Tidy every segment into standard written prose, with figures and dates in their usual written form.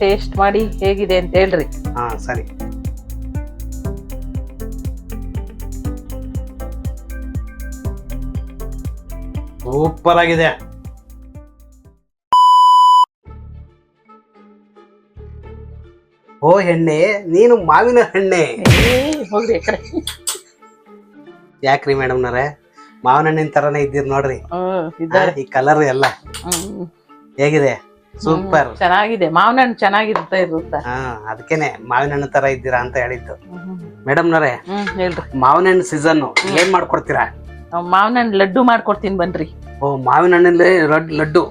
Taste ಮಾಡಿ ಹೇಗಿದೆ ಅಂತ ಹೇಳ್ರಿ. ಹಾ ಸರಿ. ಸೂಪರ್ ಆಗಿದೆ. ಓ ಹೆಣ್ಣೆ, ನೀನು ಮಾವಿನ ಹಣ್ಣೆ. ಹೋಗ್ರಿ ಆ ಕಡೆ. ಯಾಕ್ರಿ ಮೇಡಮ್ನವ್ರೆ, ಮಾವಿನ ಹಣ್ಣಿನ ತರನೇ ಇದ್ದೀರಿ ನೋಡ್ರಿ. ಈ ಕಲರ್ ಎಲ್ಲ ಹೇಗಿದೆ? ಸೂಪರ್ ಚೆನ್ನಾಗಿದೆ. ಮಾವಿನ ಹಣ್ಣು ಚೆನ್ನಾಗಿರುತ್ತೆ ಇರುತ್ತೆ. ಹಾ, ಅದಕ್ಕೇನೆ ಮಾವಿನ ಹಣ್ಣು ತರ ಇದ್ದೀರಾ ಅಂತ ಹೇಳಿದ್ದು. ಮೇಡಮ್ನವ್ರೆ, ಹೇಳ್ರಿ. ಮಾವಿನ ಹಣ್ಣು ಸೀಸನ್ ಏನ್ ಮಾಡ್ಕೊಡ್ತೀರಾ? ಮಾವಿನ ಹಣ್ಣು ಲಡ್ಡು ಮಾಡ್ಕೊಡ್ತೀನಿ ಬನ್ರಿ. ಓ, ಮಾವಿನ ಹಣ್ಣಲ್ಲಿ ಲಡ್ಡು?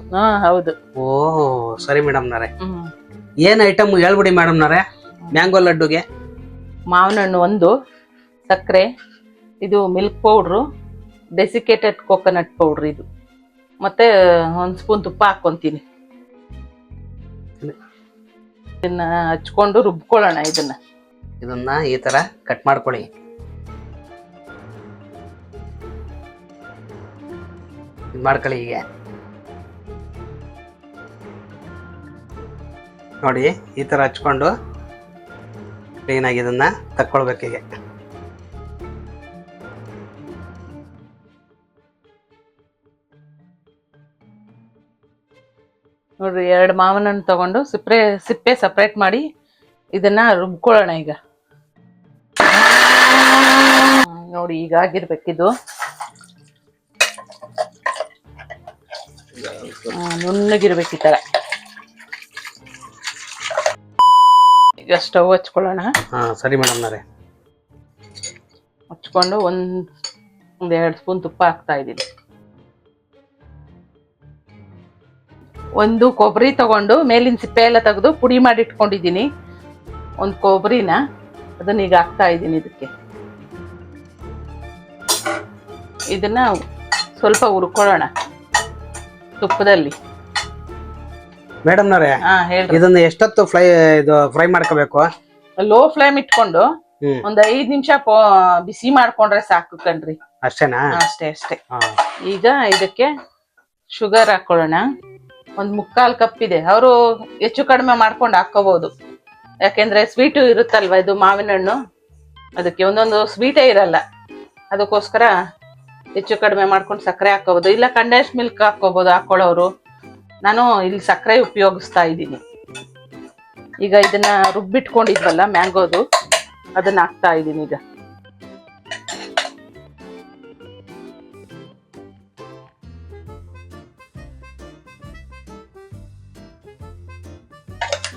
ಹೌದು. ಓ ಸರಿ ಮೇಡಮ್ನವ್ರೆ. ಏನ್ ಐಟಮ್ ಹೇಳ್ಬಿಡಿ ಮೇಡಮ್ನವ್ರೆ ಮ್ಯಾಂಗೋ ಲಡ್ಡುಗೆ. ಮಾವಿನ ಹಣ್ಣು ಒಂದು, ಸಕ್ಕರೆ, ಇದು milk powder, desiccated coconut powder ಇದು, ಮತ್ತೆ 1 ಸ್ಪೂನ್ ತುಪ್ಪ ಹಾಕ್ಕೊಂತೀನಿ. ಇದನ್ನ ಹಚ್ಕೊಂಡು ರುಬ್ಕೊಳ್ಳೋಣ. ಇದನ್ನ ಈ ತರ ಕಟ್ ಮಾಡ್ಕೊಳ್ಳಿ. ಮಾಡ್ಕೊಳ್ಳಿ. ಹೀಗೆ ನೋಡಿ, ಈ ತರ ಹಚ್ಕೊಂಡು ಕ್ಲೀನ್ ಆಗಿ ಇದನ್ನ ತಕ್ಕೊಳ್ಬೇಕು. ಹೀಗೆ ನೋಡ್ರಿ, 2 ಮಾವಿನ ಹಣ್ಣು ತಗೊಂಡು ಸಿಪ್ಪೆ ಸಪ್ರೇಟ್ ಮಾಡಿ ಇದನ್ನ ರುಬ್ಕೊಳ್ಳೋಣ. ಈಗ ನೋಡಿ, ಈಗ ಆಗಿರ್ಬೇಕಿದು. ನುಣ್ಣಗಿರ್ಬೇಕು ಈ ತರ. ಈಗ ಸ್ಟವ್ ಹಚ್ಕೊಳ್ಳೋಣ. ಸರಿ ಮೇಡಮ್ನವ್ರೆ. ಹಚ್ಕೊಂಡು ಒಂದ್ 2 ಸ್ಪೂನ್ ತುಪ್ಪ ಹಾಕ್ತಾ ಇದ್ದೀನಿ. ಒಂದು ಕೊಬ್ಬರಿ ತಗೊಂಡು ಮೇಲಿನ ಸಿಪ್ಪೆ ಎಲ್ಲ ತೆಗೆದು ಪುಡಿ ಮಾಡಿ ಇಟ್ಕೊಂಡಿದ್ದೀನಿ. ಒಂದು ಕೊಬ್ಬರಿನ ಅದನ್ನ ಈಗ ಹಾಕ್ತಾ ಇದ್ದೀನಿ ಇದಕ್ಕೆ. ಇದನ್ನ ಸ್ವಲ್ಪ ಹುರ್ಕೊಳ್ಳೋಣ ತುಪ್ಪದಲ್ಲಿ. ಮೇಡಮ್ನವ್ರೆ, ಇದನ್ನ ಎಷ್ಟೊತ್ತು ಫ್ರೈ ಮಾಡ್ಕೋಬೇಕು? ಲೋ ಫ್ಲೇಮ್ ಇಟ್ಕೊಂಡು ಒಂದ್ 5 ನಿಮಿಷ ಬಿಸಿ ಮಾಡ್ಕೊಂಡ್ರೆ ಸಾಕು ಕಣ್ರಿ. ಅಷ್ಟೇನಾ? ಅಷ್ಟೇ. ಈಗ ಇದಕ್ಕೆ ಶುಗರ್ ಹಾಕೊಳ್ಳೋಣ. 1/4 ಕಪ್ ಇದೆ. ಅವರು ಹೆಚ್ಚು ಕಡಿಮೆ ಮಾಡ್ಕೊಂಡು ಹಾಕೋಬಹುದು, ಯಾಕೆಂದ್ರೆ ಸ್ವೀಟು ಇರುತ್ತಲ್ವಾ ಇದು ಮಾವಿನ ಹಣ್ಣು, ಅದಕ್ಕೆ ಒಂದೊಂದು ಸ್ವೀಟೇ ಇರಲ್ಲ. ಅದಕ್ಕೋಸ್ಕರ ಹೆಚ್ಚು ಕಡಿಮೆ ಮಾಡ್ಕೊಂಡು ಸಕ್ಕರೆ ಹಾಕೋಬಹುದು, ಇಲ್ಲ ಕಂಡೆನ್ಸ್ ಮಿಲ್ಕ್ ಹಾಕೋಬಹುದು ಹಾಕೊಳ್ಳೋರು. ನಾನು ಇಲ್ಲಿ ಸಕ್ಕರೆ ಉಪಯೋಗಿಸ್ತಾ ಇದ್ದೀನಿ. ಈಗ ಇದನ್ನ ರುಬ್ಬಿಟ್ಕೊಂಡಿದ್ವಲ್ಲ ಮ್ಯಾಂಗೋದು, ಅದನ್ನ ಹಾಕ್ತಾ ಇದ್ದೀನಿ ಈಗ.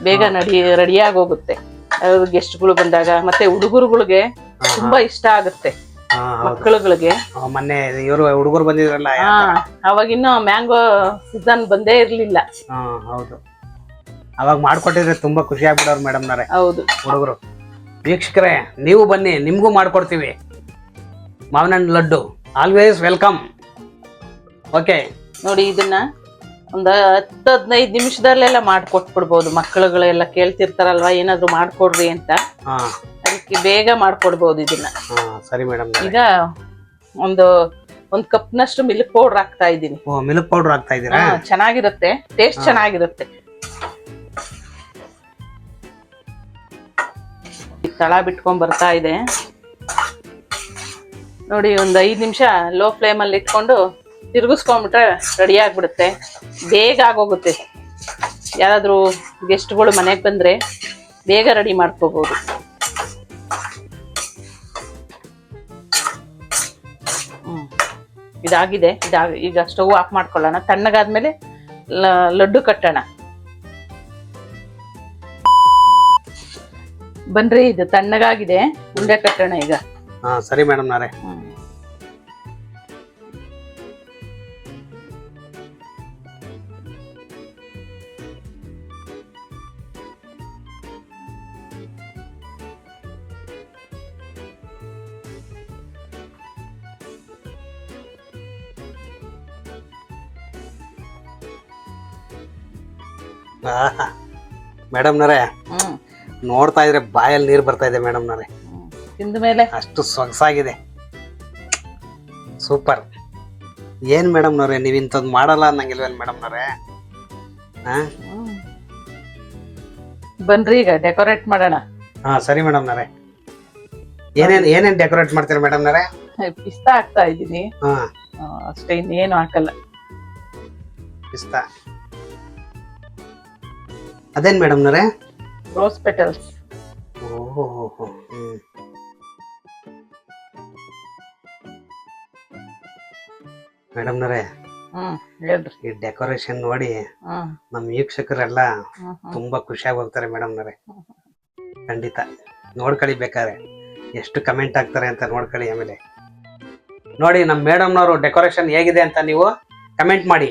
ಬೇಗ ರೆಡಿಯಾಗಿ ಹೋಗುತ್ತೆ. ಗೆಸ್ಟ್ಗಳು ಬಂದಾಗ ಮತ್ತೆ ಹುಡುಗರುಗಳಿಗೆ ತುಂಬಾ ಇಷ್ಟ ಆಗುತ್ತೆ. ಮಕ್ಕಳುಗಳಿಗೆ ಮೊನ್ನೆ ಇವರು ಹುಡುಗರು ಬಂದಿದ್ರಲ್ಲ, ಅವಾಗಿನ್ನೂ ಮ್ಯಾಂಗೋ ಸೀಸನ್ ಬಂದೇ ಇರ್ಲಿಲ್ಲ. ಹೌದು, ಅವಾಗ ಮಾಡ್ಕೊಟ್ಟಿದ್ರೆ ತುಂಬಾ ಖುಷಿ ಆಗ್ಬಿಡೋರು ಮೇಡಮ್ನವ್ರೆ. ಹೌದು, ಹುಡುಗರು. ವೀಕ್ಷಕರೇ, ನೀವು ಬನ್ನಿ, ನಿಮ್ಗೂ ಮಾಡ್ಕೊಡ್ತೀವಿ ಮಾವಿನ ಹಣ್ಣು ಲಡ್ಡು. Always welcome. ಓಕೆ, ನೋಡಿ, ಇದನ್ನ ಒಂದು 10-15 ನಿಮಿಷದಲ್ಲೆಲ್ಲ ಮಾಡ್ಕೊಟ್ಬಿಡ್ಬೋದು. ಮಕ್ಕಳುಗಳೆಲ್ಲ ಕೇಳ್ತಿರ್ತಾರಲ್ವಾ ಏನಾದ್ರು ಮಾಡ್ಕೊಡ್ರಿ ಅಂತ, ಅದಕ್ಕೆ ಬೇಗ ಮಾಡ್ಕೊಡ್ಬೋದು ಇದನ್ನ. ಸರಿ ಮೇಡಮ್. ಈಗ ಒಂದು ಕಪ್ನಷ್ಟು ಮಿಲ್ಕ್ ಪೌಡರ್ ಹಾಕ್ತಾ ಇದ್ದೀನಿ. ಮಿಲ್ಕ್ ಪೌಡರ್ ಹಾಕ್ತಾ ಇದ್ದೀರಾ? ಚೆನ್ನಾಗಿರುತ್ತೆ, ಟೇಸ್ಟ್ ಚೆನ್ನಾಗಿರುತ್ತೆ. ತಳ ಬಿಟ್ಕೊಂಡ್ ಬರ್ತಾ ಇದೆ ನೋಡಿ. ಒಂದು 5 ನಿಮಿಷ ಲೋ ಫ್ಲೇಮ್ ಅಲ್ಲಿ ಇಟ್ಕೊಂಡು ತಿರುಗಿಸ್ಕೊಂಡ್ಬಿಟ್ರೆ ರೆಡಿ ಆಗ್ಬಿಡುತ್ತೆ. ಬೇಗ ಆಗೋಗುತ್ತೆ. ಯಾರಾದ್ರೂ ಗೆಸ್ಟ್ಗಳು ಮನೆಗೆ ಬಂದ್ರೆ ಬೇಗ ರೆಡಿ ಮಾಡ್ಕೋಬಹುದು. ಇದಾಗಿದೆ. ಈಗ ಸ್ಟವ್ ಆಫ್ ಮಾಡ್ಕೊಳ್ಳೋಣ. ತಣ್ಣಗಾದ್ಮೇಲೆ ಲಡ್ಡು ಕಟ್ಟೋಣ. ಬನ್ರಿ, ಇದು ತಣ್ಣಗಾಗಿದೆ, ಉಂಡೆ ಕಟ್ಟೋಣ ಈಗ. ಸರಿ ಮೇಡಮ್ ನಾರೇ. ಮೇಡಮ್ ನರೇ, ನೋಡ್ತಾ ಇದ್ರೆ ಬಾಯಲ್ಲಿ ನೀರು ಬರ್ತಾ ಇದೆ ಮೇಡಮ್ ನರೇ. ತಿಂದ ಮೇಲೆ ಅಷ್ಟು ಸೊಗಸಾಗಿದೆ. ಸೂಪರ್. ಏನ್ ಮೇಡಮ್ ನವ್ರೆ, ನೀವ್ ಇಂಥದ್ದು ಮಾಡಲ್ಲ ಅನ್ನಂಗಿಲ್ವೇನ್ ಮೇಡಮ್ ನವ್ರೆ? ಬನ್ರಿ ಈಗ ಡೆಕೋರೇಟ್ ಮಾಡೋಣ. ಹಾ ಸರಿ ಮೇಡಮ್ನವ್ರೆ. ಏನೇನ್ ಡೆಕೋರೇಟ್ ಮಾಡ್ತೀರಾ ಮೇಡಮ್ನವ್ರೆ? ಪಿಸ್ತಾ ಹಾಕ್ತಾ ಇದ್ದೀನಿ. ಹಾ ಅಷ್ಟೇ, ಇನ್ನೇನು ಹಾಕಲ್ಲ. ಪಿಸ್ತಾ ಅದೇನ್ ಮೇಡಮ್ನವ್ರೆ? Rose petals. ಓಹೋ. ಮೇಡಮ್ನವ್ರೆ, ಹೇಳ್ರಿ. ಈ ಡೆಕೋರೇಷನ್ ನೋಡಿ ಹ್ಮ್ ನಮ್ ವೀಕ್ಷಕರೆಲ್ಲ ಹ್ಮ್ ತುಂಬಾ ಖುಷಿಯಾಗಿ ಹೋಗ್ತಾರೆ ಮೇಡಮ್ನವ್ರೆ. ಖಂಡಿತ ನೋಡ್ಕೊಳ್ಳಿ, ಬೇಕಾದ್ರೆ ಎಷ್ಟು ಕಮೆಂಟ್ ಆಗ್ತಾರೆ ಅಂತ ನೋಡ್ಕೊಳ್ಳಿ. ಆಮೇಲೆ ನೋಡಿ ನಮ್ ಮೇಡಮ್ನವರು ಡೆಕೋರೇಷನ್ ಹೇಗಿದೆ ಅಂತ ನೀವು ಕಮೆಂಟ್ ಮಾಡಿ.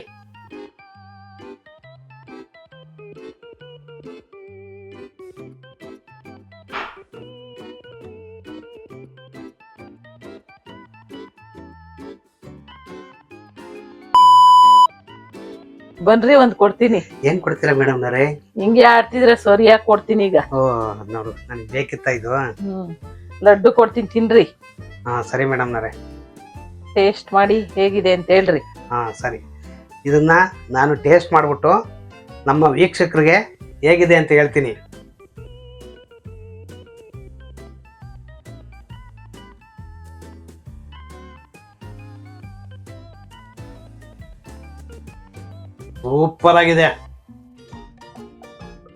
ಬನ್ರಿ, ಒಂದ್ ಕೊಡ್ತೀನಿ. ಏನ್ ಕೊಡ್ತೀರಾ ಮೇಡಮ್ನವ್ರೆ? ಹಿಂಗೆ ಆಡ್ತಿದ್ರೆ ಸರಿಯಾಗಿ ಕೊಡ್ತೀನಿ ಈಗ. ಓ ನೋಡು, ನನಗೆ ಬೇಕಿತ್ತ ಇದು. ಲಡ್ಡು ಕೊಡ್ತೀನಿ, ತಿನ್ರಿ. ಹಾ ಸರಿ ಮೇಡಮ್ನವ್ರೆ. ಟೇಸ್ಟ್ ಮಾಡಿ ಹೇಗಿದೆ ಅಂತ ಹೇಳ್ರಿ. ಹಾ ಸರಿ, ಇದನ್ನ ನಾನು ಟೇಸ್ಟ್ ಮಾಡ್ಬಿಟ್ಟು ನಮ್ಮ ವೀಕ್ಷಕರಿಗೆ ಹೇಗಿದೆ ಅಂತ ಹೇಳ್ತೀನಿ. ಸೂಪರ್ ಆಗಿದೆ,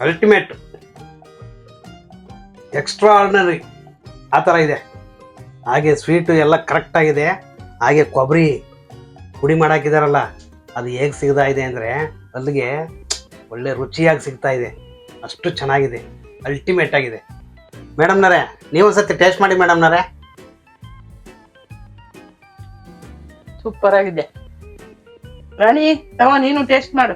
ಅಲ್ಟಿಮೇಟ್, ಎಕ್ಸ್ಟ್ರಾ ಆರ್ಡಿನರಿ ಆ ಥರ ಇದೆ. ಹಾಗೆ ಸ್ವೀಟು ಎಲ್ಲ ಕರೆಕ್ಟ್ ಆಗಿದೆ. ಹಾಗೆ ಕೊಬ್ಬರಿ ಪುಡಿ ಮಾಡಾಕಿದಾರಲ್ಲ, ಅದು ಹೇಗೆ ಸಿಗ್ತಾ ಇದೆ ಅಂದರೆ ಅಲ್ಲಿಗೆ ಒಳ್ಳೆ ರುಚಿಯಾಗಿ ಸಿಗ್ತಾ ಇದೆ. ಅಷ್ಟು ಚೆನ್ನಾಗಿದೆ, ಅಲ್ಟಿಮೇಟ್ ಆಗಿದೆ. ಮೇಡಮ್ನವರೇ, ನೀವು ಸತಿ ಟೇಸ್ಟ್ ಮಾಡಿ ಮೇಡಮ್ನವರೇ. ಸೂಪರ್ ಆಗಿದೆ. ರಾಣಿ, ನೀನು ಟೇಸ್ಟ್ ಮಾಡು.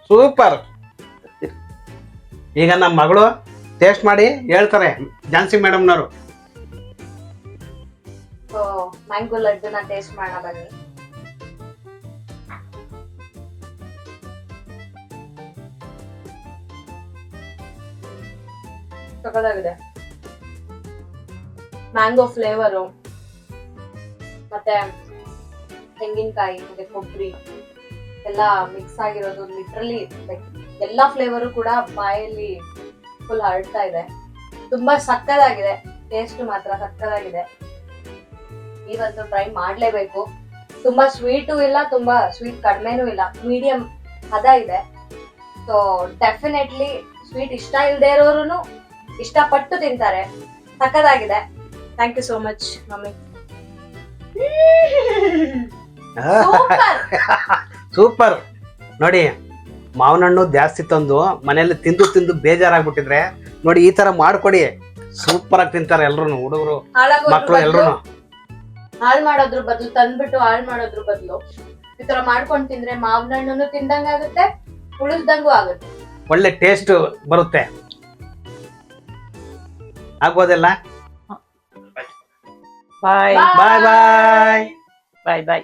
ಸೂಪರ್. ಈಗ ನಮ್ಮ ಮಗಳು ಟೇಸ್ಟ್ ಮಾಡಿ ಹೇಳ್ತಾರೆ ಝಾನ್ಸಿ ಮೇಡಮ್ನವರು. ಮ್ಯಾಂಗೋ ಲಡ್ಡುನ ಟೇಸ್ಟ್ ಮಾಡೋಣ ಬನ್ನಿ. ಸಖತ್ತಾಗಿದೆ. ಮ್ಯಾಂಗೋ ಫ್ಲೇವರು ಮತ್ತೆ ತೆಂಗಿನಕಾಯಿ ಮತ್ತೆ ಕೊಬ್ಬರಿ ಎಲ್ಲ ಮಿಕ್ಸ್ ಆಗಿರೋದು, ಲಿಟ್ರಲಿ ಎಲ್ಲಾ ಫ್ಲೇವರು ಕೂಡ ಬಾಯಲ್ಲಿ ಫುಲ್ ಹರಡ್ತಾ ಇದೆ. ತುಂಬಾ ಸಕ್ಕತ್ತಾಗಿದೆ. ಟೇಸ್ಟ್ ಮಾತ್ರ ಸಕ್ಕತ್ತಾಗಿದೆ. ಇವತ್ತು ಟ್ರೈ ಮಾಡ್ಲೇಬೇಕು. ತುಂಬಾ ಸ್ವೀಟು ಇಲ್ಲ, ತುಂಬಾ ಸ್ವೀಟ್ ಕಡಿಮೆನೂ ಇಲ್ಲ, ಮೀಡಿಯಂ ಹದ ಇದೆ. ಸೊ ಡೆಫಿನೆಟ್ಲಿ ಸ್ವೀಟ್ ಇಷ್ಟ ಇಲ್ಲದೆ ಇರೋರು ಇಷ್ಟಪಟ್ಟು ತಿಂತಾರೆ. ಸಕ್ಕತ್ತಾಗಿದೆ. Thank you so much mummy. Super. ನೋಡಿ, ಮಾವಿನ ಹಣ್ಣು ಜಾಸ್ತಿ ತಂದು ಮನೆಯಲ್ಲಿ ತಿಂದು ತಿಂದು ಬೇಜಾರಾಗ್ಬಿಟ್ಟಿದ್ರೆ ನೋಡಿ ಈ ತರ ಮಾಡ್ಕೊಡಿ, ಸೂಪರ್ ಆಗಿ ತಿಂತಾರೆ ಎಲ್ರು, ಹುಡುಗರು ಮಕ್ಕಳು ಎಲ್ರು. ಹಾಳ್ ಮಾಡೋದ್ರ ಬದಲು, ತಂದ್ಬಿಟ್ಟು ಹಾಳ್ ಮಾಡೋದ್ರ ಬದಲು ಈ ತರ ಮಾಡ್ಕೊಂಡ್ ತಿಂದ್ರೆ ಮಾವಿನ ಹಣ್ಣು ತಿಂದಂಗ ಆಗುತ್ತೆ, ಉಳಿದಂಗೂ ಆಗುತ್ತೆ, ಒಳ್ಳೆ ಟೇಸ್ಟ್ ಬರುತ್ತೆ. ಆಗ್ಬೋದಲ್ಲ? ಬಾಯ್ ಬಾಯ್ ಬಾಯ್ ಬಾಯ್ ಬಾಯ್.